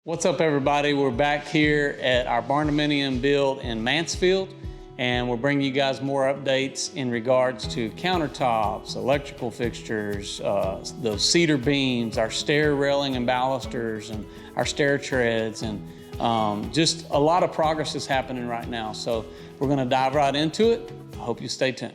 What's up, everybody? We're back here at our Barndominium build in Mansfield, and we're bringing you guys more updates in regards to countertops, electrical fixtures, those cedar beams, our stair railing and balusters, and our stair treads, and just a lot of progress is happening right now. So we're gonna dive right into it. I hope you stay tuned.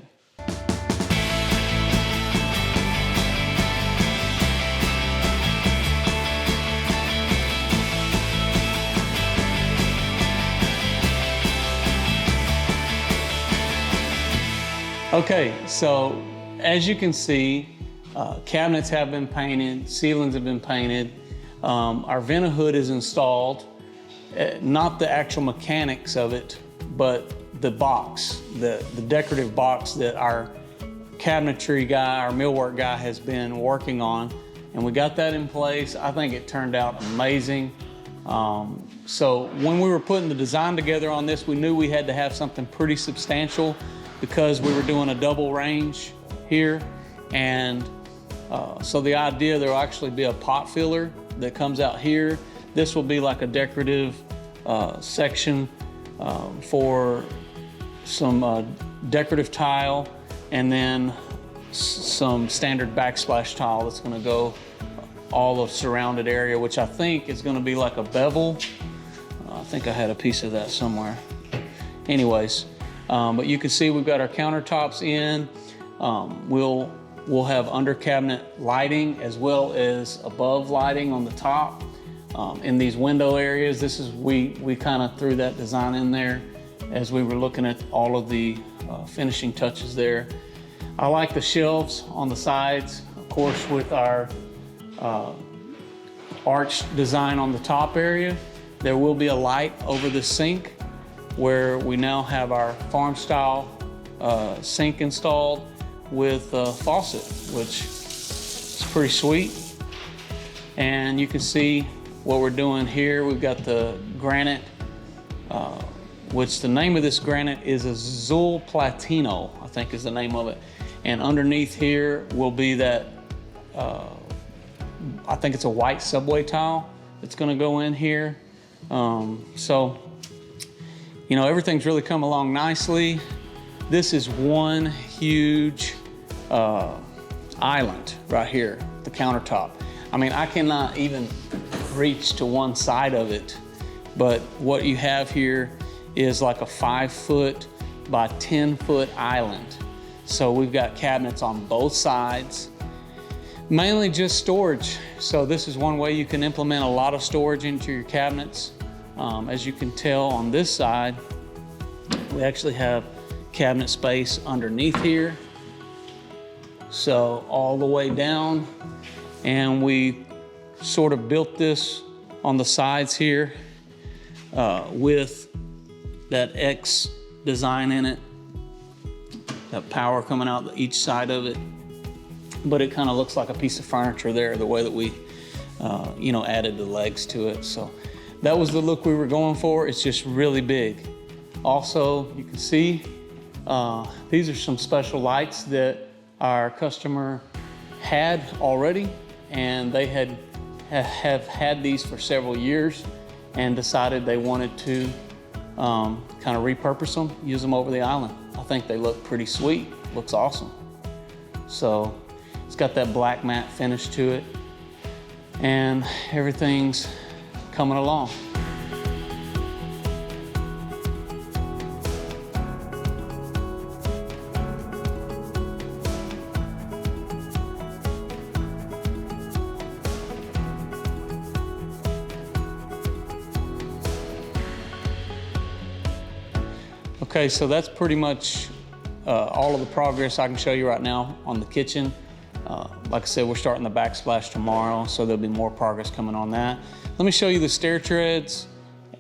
Okay, so as you can see, cabinets have been painted, ceilings have been painted, our vent hood is installed, not the actual mechanics of it, but the box, the decorative box that our cabinetry guy, our millwork guy has been working on, and we got that in place. I think it turned out amazing. So when we were putting the design together on this, we knew we had to have something pretty substantial, because we were doing a double range here. And so the idea, there will actually be a pot filler that comes out here. This will be like a decorative section for some decorative tile, and then some standard backsplash tile that's gonna go all the surrounded area, which I think is gonna be like a bevel. I think I had a piece of that somewhere. Anyways, but you can see we've got our countertops in. We'll have under cabinet lighting as well as above lighting on the top. In these window areas, we kind of threw that design in there as we were looking at all of the finishing touches there. I like the shelves on the sides, of course, with our arch design on the top area. There will be a light over the sink, where we now have our farm style sink installed with a faucet, which is pretty sweet. And you can see what we're doing here. We've got the granite, which the name of this granite is Azul Platino, I think is the name of it. And underneath here will be that, I think it's a white subway tile that's gonna go in here. So, you know, everything's really come along nicely. This is one huge island right here, the countertop. I mean, I cannot even reach to one side of it, but what you have here is like a 5-foot by 10-foot island. So we've got cabinets on both sides, mainly just storage. So this is one way you can implement a lot of storage into your cabinets. As you can tell on this side, we actually have cabinet space underneath here. So all the way down, and we sort of built this on the sides here with that X design in it, that power coming out each side of it. But it kind of looks like a piece of furniture there, the way that we you know, added the legs to it. So that was the look we were going for. It's just really big. Also, you can see these are some special lights that our customer had already, and they have had these for several years and decided they wanted to kind of repurpose them, use them over the island. I think they look pretty sweet, looks awesome. So it's got that black matte finish to it, and everything's coming along. Okay, so that's pretty much all of the progress I can show you right now on the kitchen. Like I said, we're starting the backsplash tomorrow, so there'll be more progress coming on that. Let me show you the stair treads,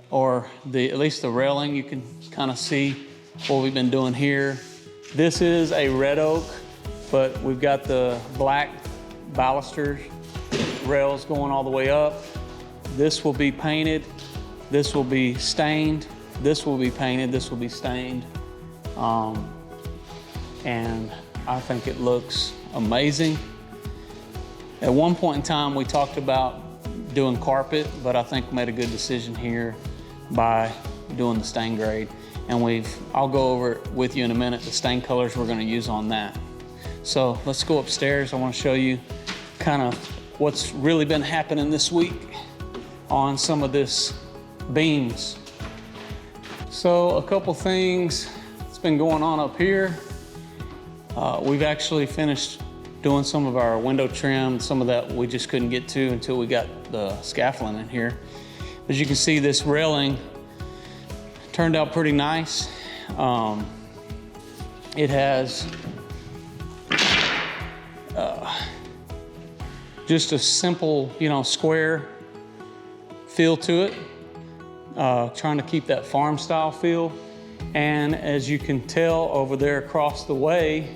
or at least the railing. You can kind of see what we've been doing here. This is a red oak, but we've got the black baluster rails going all the way up. This will be painted. This will be stained. This will be painted. This will be stained. And I think it looks amazing. At one point in time, we talked about doing carpet, but I think we made a good decision here by doing the stain grade. And I'll go over it with you in a minute, the stain colors we're gonna use on that. So let's go upstairs. I wanna show you kind of what's really been happening this week on some of this beams. So a couple things that's been going on up here. We've actually finished doing some of our window trim. Some of that we just couldn't get to until we got the scaffolding in here. As you can see, this railing turned out pretty nice. It has just a simple, square feel to it. Trying to keep that farm style feel. And as you can tell over there across the way,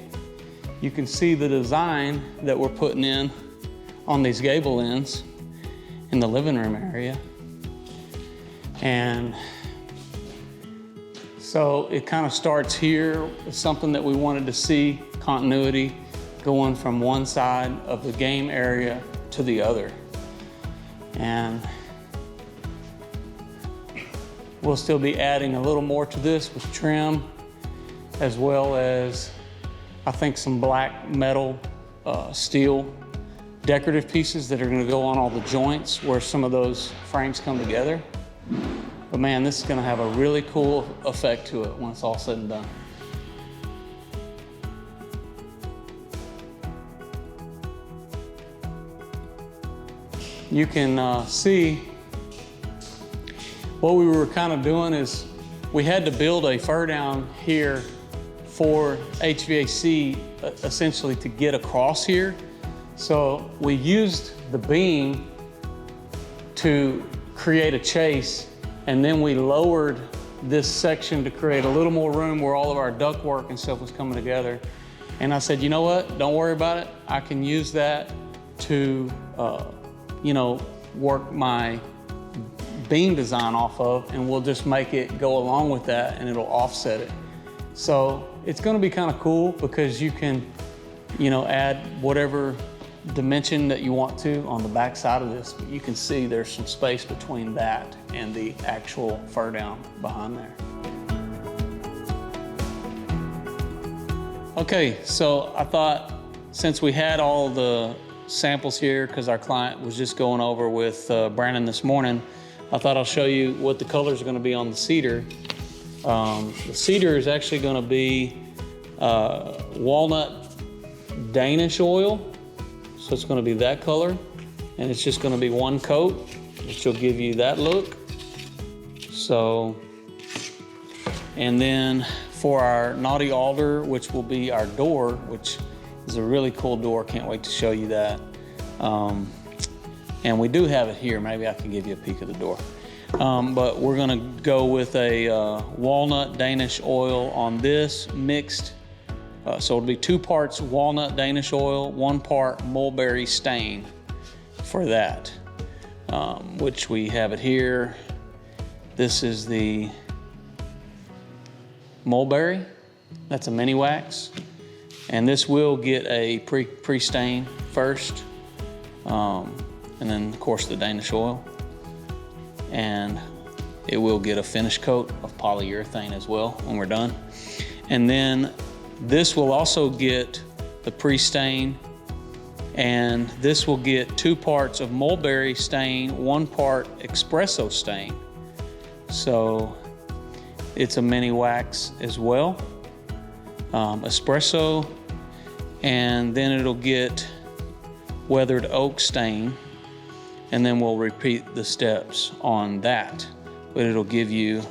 you can see the design that we're putting in on these gable ends in the living room area. And so it kind of starts here. It's something that we wanted to see, continuity going from one side of the game area to the other. And we'll still be adding a little more to this with trim, as well as I think some black metal steel decorative pieces that are gonna go on all the joints where some of those frames come together. But man, this is gonna have a really cool effect to it when it's all said and done. You can see what we were kind of doing is we had to build a fur down here for HVAC essentially to get across here. So we used the beam to create a chase, and then we lowered this section to create a little more room where all of our ductwork and stuff was coming together. And I said, you know what, don't worry about it. I can use that to, work my beam design off of, and we'll just make it go along with that and it'll offset it. So it's gonna be kind of cool because you can, add whatever dimension that you want to on the back side of this. But you can see there's some space between that and the actual fur down behind there. Okay, so I thought since we had all the samples here, because our client was just going over with Brandon this morning, I thought I'll show you what the colors are gonna be on the cedar. The cedar is actually gonna be walnut Danish oil. So it's gonna be that color, and it's just gonna be one coat, which will give you that look. So, and then for our naughty alder, which will be our door, which is a really cool door, can't wait to show you that. And we do have it here, maybe I can give you a peek of the door. But we're gonna go with a walnut Danish oil on this mixed. So it'll be 2 parts walnut Danish oil, 1 part mulberry stain for that, which we have it here. This is the mulberry, that's a mini wax. And this will get a pre-stain first, and then of course the Danish oil. And it will get a finish coat of polyurethane as well when we're done. And then this will also get the pre-stain, and this will get 2 parts of mulberry stain, 1 part espresso stain. So it's a mini wax as well, espresso, and then it'll get weathered oak stain, and then we'll repeat the steps on that. But it'll give you,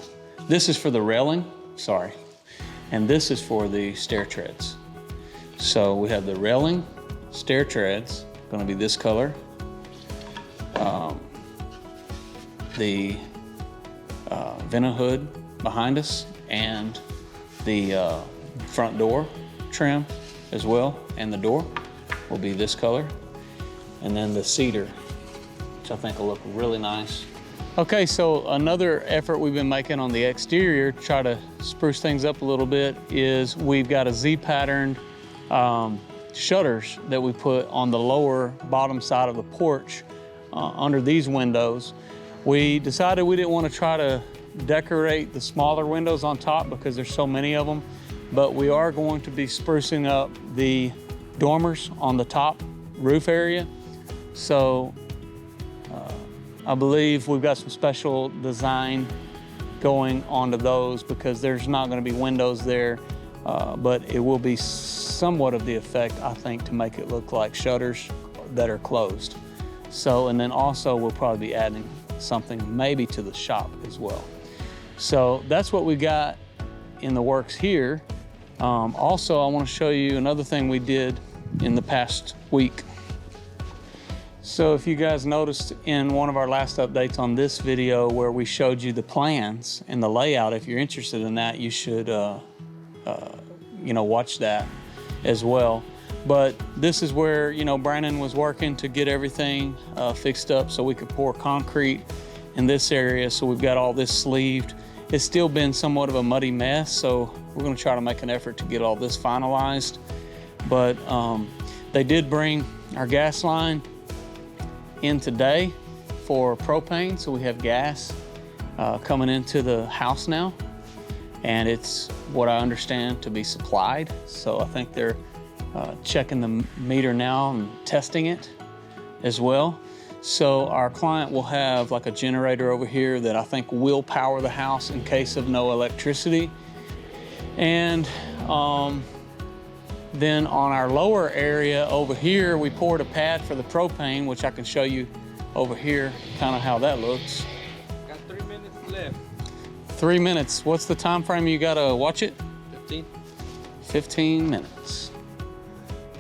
this is for the railing, sorry, and this is for the stair treads. So we have the railing, stair treads, gonna be this color. The vent hood behind us, and the front door trim as well, and the door will be this color. And then the cedar, which I think will look really nice. Okay, so another effort we've been making on the exterior to try to spruce things up a little bit is we've got a Z-patterned shutters that we put on the lower bottom side of the porch under these windows. We decided we didn't want to try to decorate the smaller windows on top because there's so many of them, but we are going to be sprucing up the dormers on the top roof area. So I believe we've got some special design going onto those because there's not going to be windows there, but it will be somewhat of the effect, I think, to make it look like shutters that are closed. So, and then also we'll probably be adding something maybe to the shop as well. So that's what we got in the works here. Also, I want to show you another thing we did in the past week. So if you guys noticed in one of our last updates on this video where we showed you the plans and the layout, if you're interested in that, you should you know, watch that as well. But this is where, you know, Brandon was working to get everything fixed up so we could pour concrete in this area. So we've got all this sleeved. It's still been somewhat of a muddy mess, so we're going to try to make an effort to get all this finalized. But they did bring our gas line in today for propane, so we have gas coming into the house now, and it's what I understand to be supplied. So I think they're checking the meter now and testing it as well. So our client will have like a generator over here that I think will power the house in case of no electricity. And then on our lower area over here, we poured a pad for the propane, which I can show you over here, kind of how that looks. Got 3 minutes left. 3 minutes. What's the time frame you gotta watch it? 15. 15 minutes.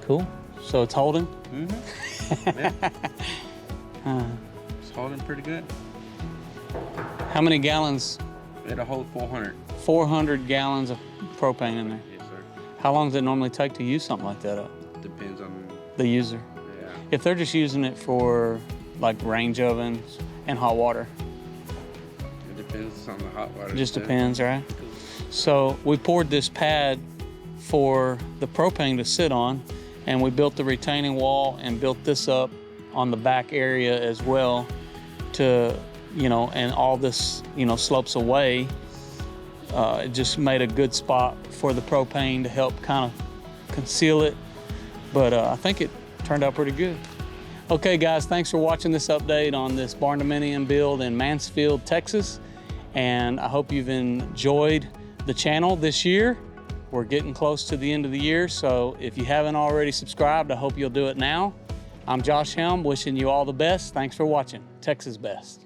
Cool. So it's holding? Mm-hmm. Yeah. It's holding pretty good. How many gallons? It'll hold 400. 400 gallons of propane in there. Yes, sir. How long does it normally take to use something like that up? Depends on The user. Yeah. If they're just using it for like range ovens and hot water. It depends on the hot water. It just depends, right? So we poured this pad for the propane to sit on, and we built the retaining wall and built this up on the back area as well to, you know, and all this, you know, slopes away. It just made a good spot for the propane to help kind of conceal it. But I think it turned out pretty good. Okay, guys, thanks for watching this update on this Barndominium build in Mansfield, Texas. And I hope you've enjoyed the channel this year. We're getting close to the end of the year, so if you haven't already subscribed, I hope you'll do it now. I'm Josh Helm, wishing you all the best. Thanks for watching. Texas Best.